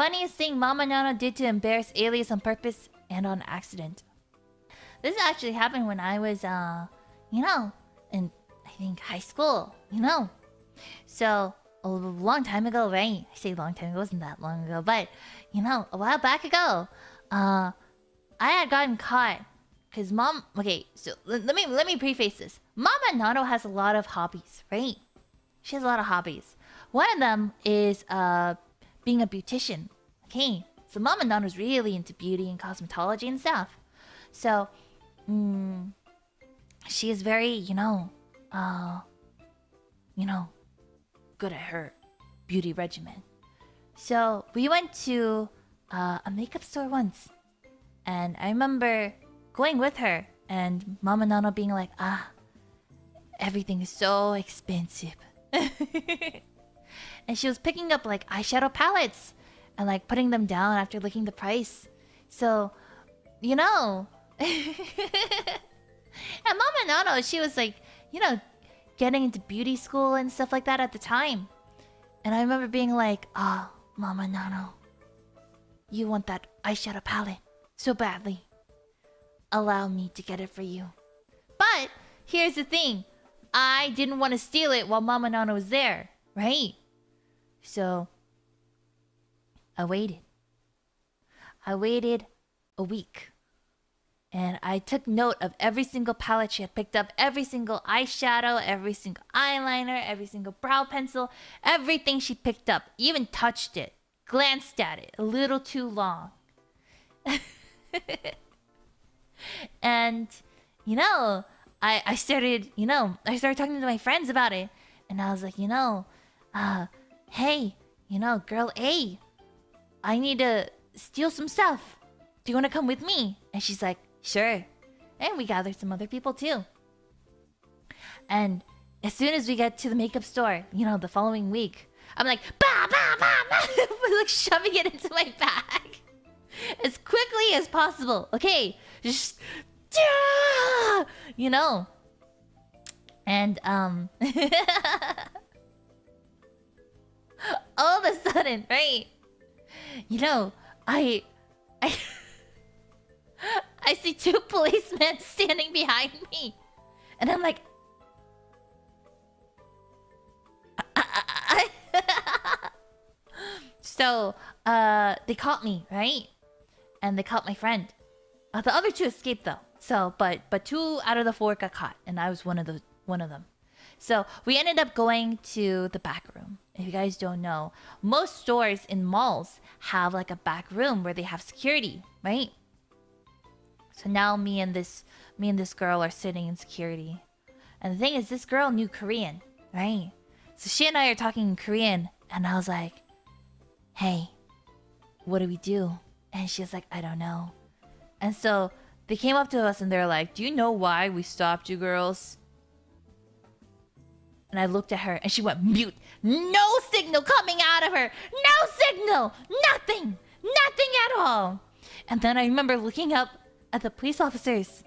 Funniest thing Mama Nano did to embarrass Alias on purpose and on accident. This actually happened when I was, in, I think, high school, So, a long time ago, right? I say long time, it wasn't that long ago, but, a while back ago, I had gotten caught. Because mom... Okay, so let me preface this. Mama Nano has a lot of hobbies, right? She has a lot of hobbies. One of them is being a beautician. Okay, so Mama Nano's really into beauty and cosmetology and stuff. So, she is very, good at her beauty regimen. So we went to a makeup store once, and I remember going with her and Mama Nano being like, everything is so expensive. And she was picking up like eyeshadow palettes and like putting them down after looking the price. So, and Mama Nano, she was like, getting into beauty school and stuff like that at the time. And I remember being like, Mama Nano, you want that eyeshadow palette so badly. Allow me to get it for you. But here's the thing. I didn't want to steal it while Mama Nano was there, right? So I waited. I waited a week. And I took note of every single palette she had picked up, every single eyeshadow, every single eyeliner, every single brow pencil, everything she picked up, even touched it, glanced at it a little too long. And, I started talking to my friends about it. And I was like, hey, girl A, I need to steal some stuff. Do you want to come with me? And she's like, sure. And we gathered some other people too. And as soon as we get to the makeup store, the following week, I'm like, bah, bah, bah, bah, like shoving it into my bag as quickly as possible. Okay, just, and all of a sudden, right? I I see two policemen standing behind me. And I'm like... So, they caught me, right? And they caught my friend. The other two escaped though. So, but 2 out of the 4 got caught. And I was one of them. So, we ended up going to the back room. If you guys don't know, most stores in malls have like a back room where they have security, right? So now me and this girl are sitting in security. And the thing is, this girl knew Korean, right? So she and I are talking in Korean, and I was like, hey, what do we do? And she was like, I don't know. And so they came up to us and they're like, do you know why we stopped you girls? And I looked at her and she went mute. No signal coming out of her. No signal. Nothing. Nothing at all. And then I remember looking up at the police officers.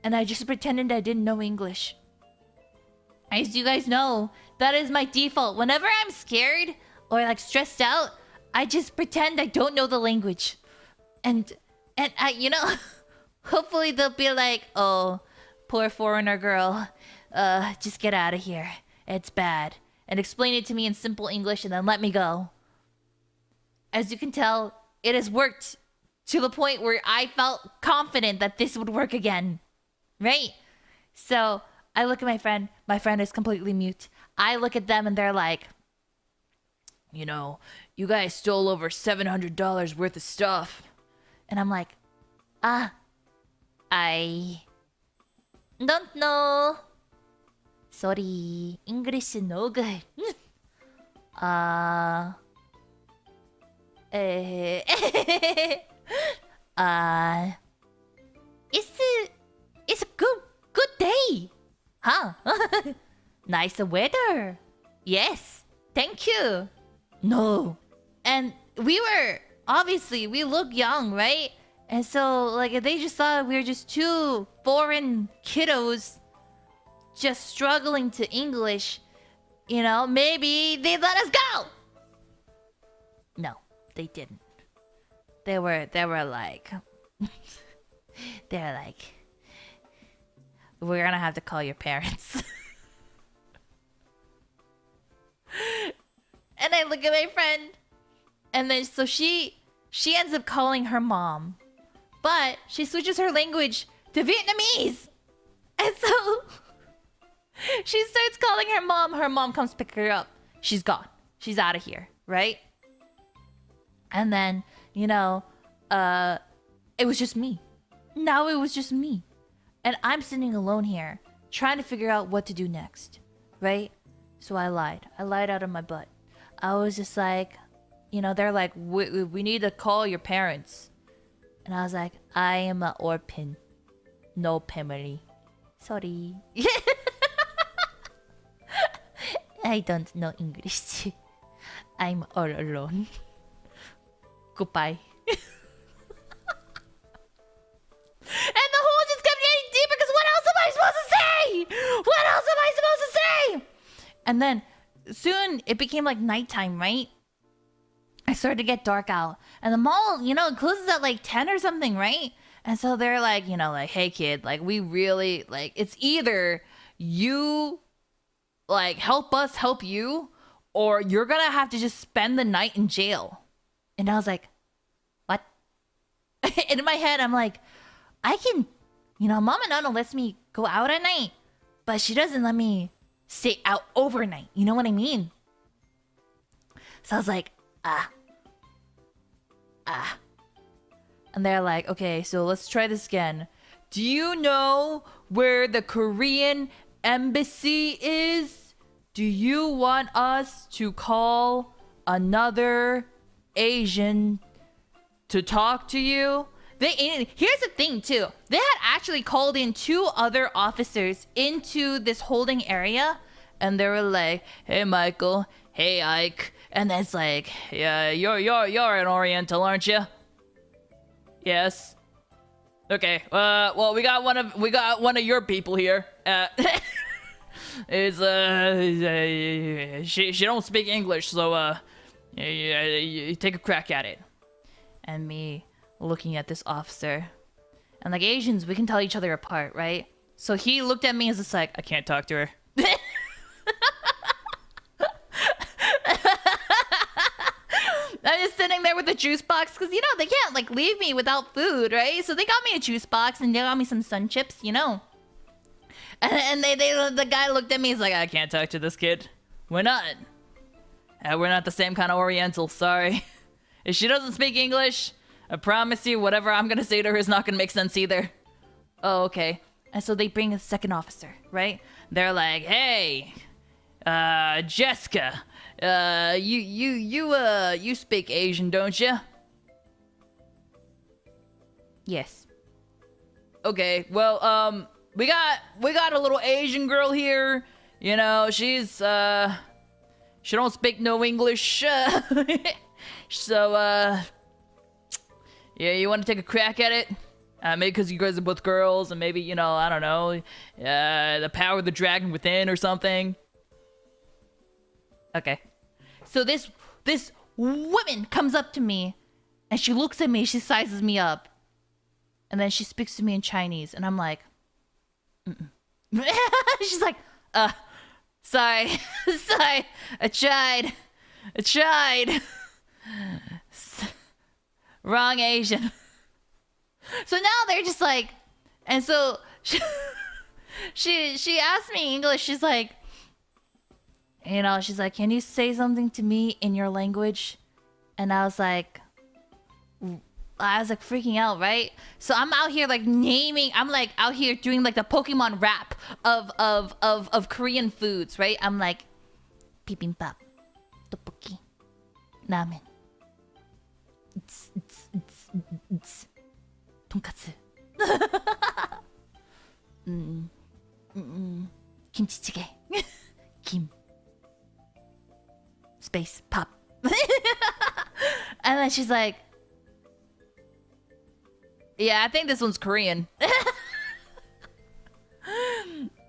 And I just pretended I didn't know English. As you guys know, that is my default. Whenever I'm scared or like stressed out, I just pretend I don't know the language. And I, hopefully they'll be like, oh, poor foreigner girl. Just get out of here. It's bad. And explain it to me in simple English and then let me go. As you can tell, it has worked to the point where I felt confident that this would work again. Right? So, I look at my friend. My friend is completely mute. I look at them and they're like, you guys stole over $700 worth of stuff. And I'm like, I don't know. Sorry, English is no good. It's a good day, huh? Nice weather. Yes, thank you. No, and we look young, right? And so like they just thought we were just 2 foreign kiddos just struggling to English, maybe they'd let us go. No, they didn't. They were like, they're like, we're gonna have to call your parents. And I look at my friend, and then so she ends up calling her mom, but she switches her language to Vietnamese, and so she starts calling her mom. Her mom comes pick her up. She's gone. She's out of here, right? And then, you know, it was just me. Now it was just me. And I'm sitting alone here, trying to figure out what to do next, right? So I lied. I lied out of my butt. I was just like, you know, they're like, we need to call your parents. And I was like, I am an orphan. No family. Sorry. I don't know English. I'm all alone. Goodbye. And the hole just kept getting deeper because what else am I supposed to say? What else am I supposed to say? And then soon it became like nighttime, right? I started to get dark out. And the mall, you know, it closes at like 10 or something, right? And so they're like, you know, like, hey kid, like we really, like, it's either you, like, help us help you, or you're gonna have to just spend the night in jail. And I was like, what? And in my head, I'm like, I can, you know, Mama Nana lets me go out at night, but she doesn't let me stay out overnight. You know what I mean? So I was like, And they're like, okay, so let's try this again. Do you know where the Korean embassy is? Do you want us to call another Asian to talk to you? Here's the thing too. They had actually called in 2 other officers into this holding area, and they were like, "Hey Michael, hey Ike," and then it's like, "Yeah, you're an Oriental, aren't you?" "Yes." "Okay. Well, we got one of your people here. She don't speak English, so you take a crack at it." And me looking at this officer, and like Asians, we can tell each other apart, right? So he looked at me as just like, I can't talk to her. I'm just sitting there with a juice box because, you know, they can't like leave me without food, right? So they got me a juice box and they got me some sun chips, you know. And the guy looked at me, he's like, I can't talk to this kid. We're not the same kind of Oriental, sorry. If she doesn't speak English, I promise you, whatever I'm gonna say to her is not gonna make sense either. Oh, okay. And so they bring a second officer, right? They're like, hey, Jessica, you speak Asian, don't you? Yes. Okay, well, we got a little Asian girl here. You know, she don't speak no English. So, yeah, you want to take a crack at it? Maybe because you guys are both girls, and maybe, you know, I don't know, the power of the dragon within or something. Okay. So this woman comes up to me, and she looks at me, she sizes me up, and then she speaks to me in Chinese, and I'm like, mm-mm. She's like, sorry, sorry, I tried. Wrong Asian. So now they're just like, and so she asked me English. She's like, you know, she's like, can you say something to me in your language? And I was like freaking out, right? So I'm out here like I'm like out here doing like the Pokemon rap of Korean foods, right? I'm like, bibimbap, tteokbokki, ramen, tonkatsu, kimchi-jjigae, kim, space, pop. And then she's like, yeah, I think this one's Korean.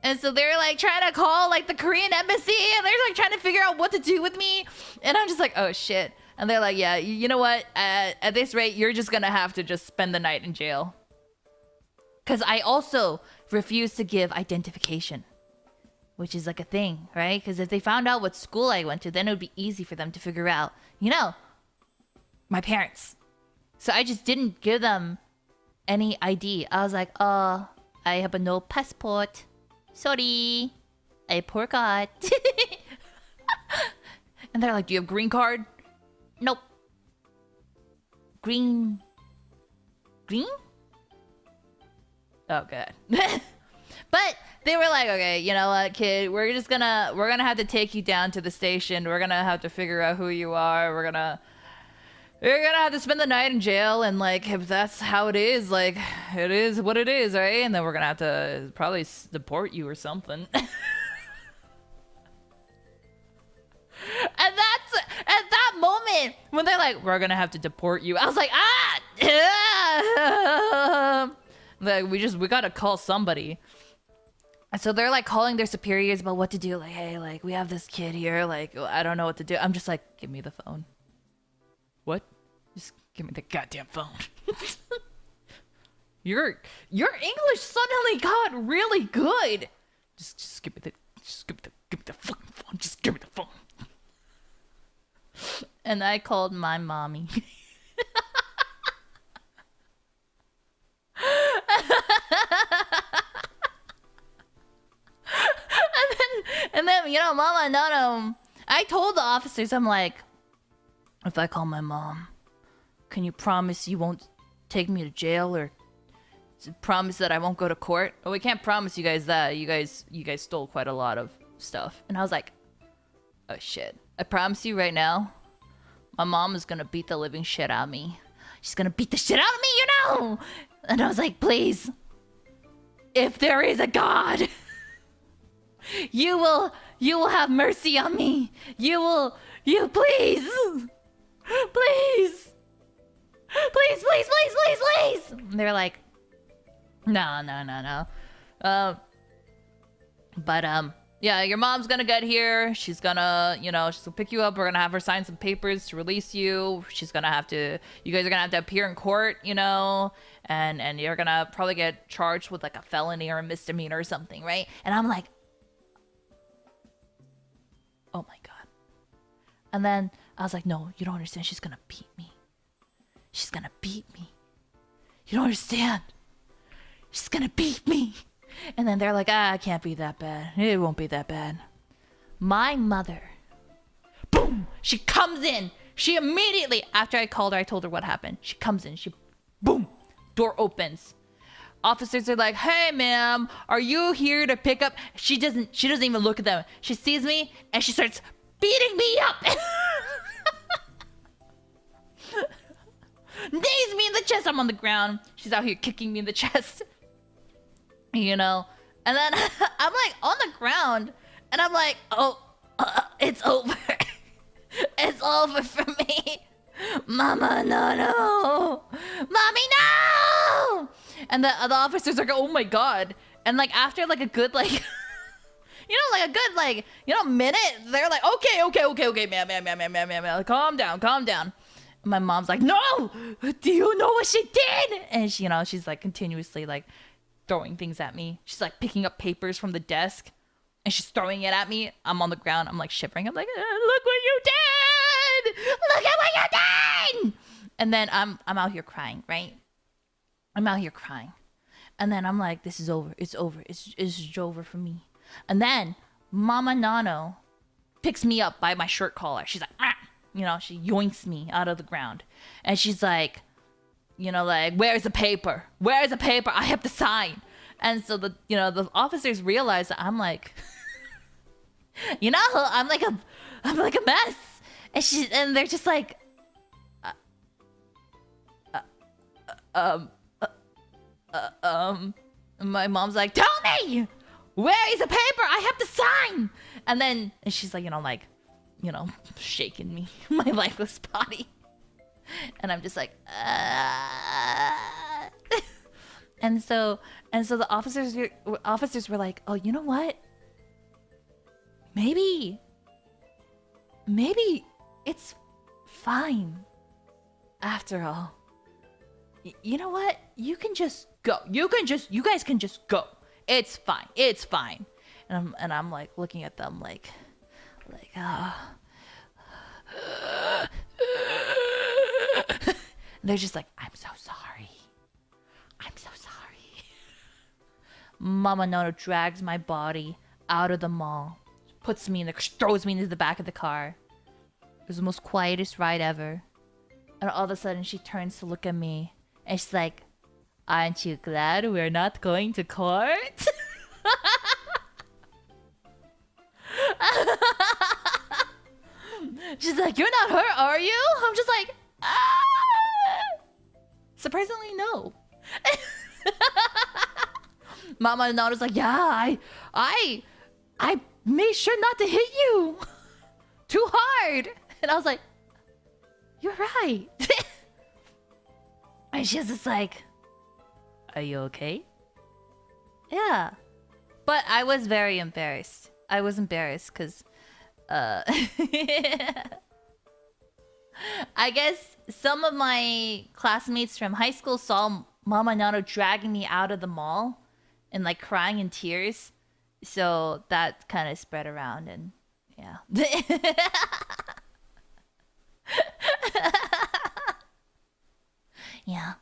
And so they're like trying to call like the Korean embassy, and they're like trying to figure out what to do with me. And I'm just like, oh shit. And they're like, yeah, you know what? At this rate, you're just gonna have to just spend the night in jail. Because I also refuse to give identification, which is like a thing, right? Because if they found out what school I went to, then it would be easy for them to figure out, you know, my parents. So I just didn't give them any ID. I was like, I have a no passport. Sorry. I forgot. And they're like, do you have green card? Nope. Green? Oh, good. But they were like, okay, you know what, kid? We're gonna have to take you down to the station. We're gonna have to figure out who you are. You're gonna have to spend the night in jail, and like, if that's how it is, like, it is what it is, right? And then we're gonna have to probably deport you or something. And that's at that moment when they're like, we're gonna have to deport you. I was like, like, we gotta call somebody. And so they're like calling their superiors about what to do. Like, hey, like, we have this kid here. Like, I don't know what to do. I'm just like, give me the phone. What? Just give me the goddamn phone. Your English suddenly got really good. Just give me the fucking phone. Just give me the phone. And I called my mommy. and then, you know, Mama, no. I told the officers, I'm like, if I call my mom, can you promise you won't take me to jail, or promise that I won't go to court? Oh, we can't promise you guys that. You guys stole quite a lot of stuff. And I was like, oh shit. I promise you right now, my mom is gonna beat the living shit out of me. She's gonna beat the shit out of me, you know? And I was like, please, if there is a God, you will have mercy on me. You please. Please. And they're like, no. Yeah, your mom's gonna get here. She's gonna, she's gonna pick you up. We're gonna have her sign some papers to release you. You guys are gonna have to appear in court, and you're gonna probably get charged with like a felony or a misdemeanor or something, right? And I'm like, oh my God. And then I was like, no, you don't understand. She's gonna beat me. You don't understand. She's gonna beat me. And then they're like, it can't be that bad. It won't be that bad. My mother, boom, she comes in. She immediately, after I called her, I told her what happened. She comes in, boom, door opens. Officers are like, hey ma'am, are you here to pick up? She doesn't even look at them. She sees me and she starts beating me up. Knees me in the chest. I'm on the ground. She's out here kicking me in the chest. And then I'm like on the ground, and I'm like, it's over. It's over for me. Mama, no. Mommy, no. And the officers are going, oh my God. And like after like a good like, minute, they're like, okay, ma'am. Like, calm down. And my mom's like, no, do you know what she did? And she, she's like continuously like throwing things at me. She's like picking up papers from the desk and she's throwing it at me. I'm on the ground. I'm like shivering. I'm like, look what you did. Look at what you did. And then I'm out here crying, right? I'm out here crying. And then I'm like, this is over. It's over. It's over for me. And then Mama Nano picks me up by my shirt collar. She's like, she yoinks me out of the ground. And she's like, where's the paper? I have to sign. And so the officers realize that I'm like, I'm like a mess. And they're just like, my mom's like, tell me, where is the paper? I have to sign. And she's like, shaking me, my lifeless body. And I'm just like, and so the officers were like, oh, you know what? Maybe it's fine. After all, you know what? You can just go. You guys can just go. It's fine. It's fine. And I'm like looking at them like, they're just like, I'm so sorry. I'm so sorry. Mama Nono drags my body out of the mall, throws me into the back of the car. It was the most quietest ride ever. And all of a sudden she turns to look at me and she's like, aren't you glad we're not going to court? She's like, you're not hurt, are you? I'm just like, ah! Surprisingly, no. Mama Nona's like, yeah, I made sure not to hit you too hard. And I was like, you're right. And she's just like, are you okay? Yeah. But I was very embarrassed. I was embarrassed because I guess some of my classmates from high school saw Mama Nano dragging me out of the mall and like crying in tears. So that kind of spread around and yeah. Yeah.